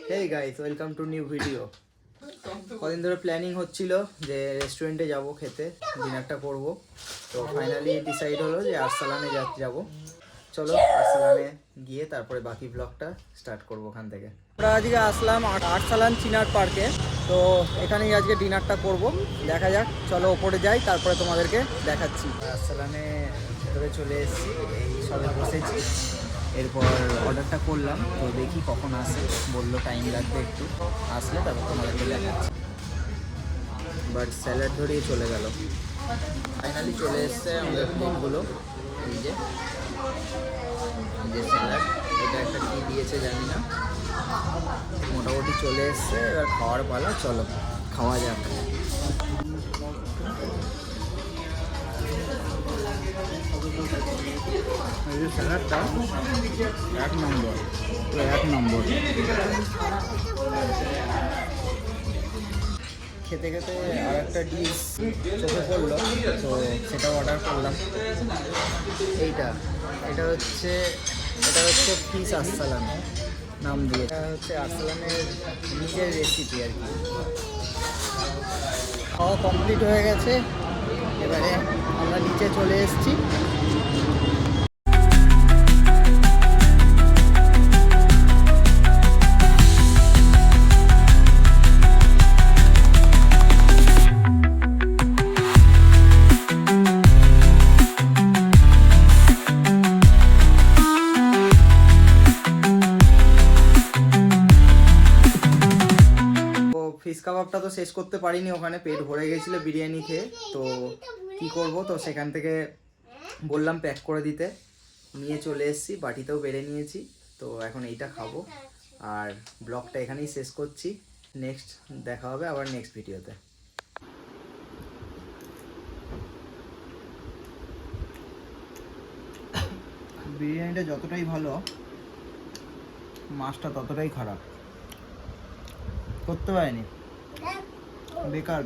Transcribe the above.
Hey guys, welcome to new video. কদিন ধরে planning হচ্ছিল যে রেস্টুরেন্টে যাব খেতে, ডিনারটা করব। তো ফাইনালি ডিসাইড হলো যে আরসালানে যাব। চলো আরসালানে গিয়ে তারপরে বাকি ব্লগটা স্টার্ট করব ওখান থেকে। আমরা আজকে আসলাম আরসালান চিনার পার্কে। তো এখানেই আজকে ডিনারটা করব। দেখা যাক, চলো ওপরে যাই, তারপরে তোমাদেরকে দেখাচ্ছি। আরসালানে ভেতরে চলে এসেছি, এই সবে বসেছি। এরপর অর্ডারটা করলাম, তো দেখি কখন আসে। বললো টাইম লাগবে একটু, আসলে তারপর তোমাদেরকে দেখাচ্ছি। বাট স্যালাড ধরেই চলে গেল। ফাইনালি চলে এসছে আমাদের প্লেটগুলো। এই যে স্যালাড, এটা একটা কী দিয়েছে জানি না, মোটামুটি চলে এসছে। এবার খাওয়ার পালা, চলো খাওয়া যাক। এই যে স্যালাডটা এক নম্বর। খেতে খেতে আর একটা ডিশ চোখে পড়লো, তো সেটা অর্ডার করলাম। এটা হচ্ছে ফিশ আরসালান নাম দিয়ে। এটা হচ্ছে আরসালানের নিজের রেসিপি আর কি। খাওয়া কমপ্লিট হয়ে গেছে, এবারে আমরা নিচে চলে এসেছি। ফিশ কাবাবটা তো শেষ করতে পারিনি, ওখানে পেট ভরে গেছিলো বিরিয়ানি খেয়ে। তো কি করব, তো সেখান থেকে বললাম প্যাক করে দিতে, নিয়ে চলে এসেছি। বাটিতেও বেড়ে নিয়েছি। তো এখন এইটা খাবো, আর ব্লগটা এখানেই শেষ করছি। নেক্সট দেখা হবে আবার নেক্সট ভিডিওতে। বিরিয়ানিটা যতটাই ভালো, মাছটা ততটাই খারাপ। করতে পারিনি, বেকার।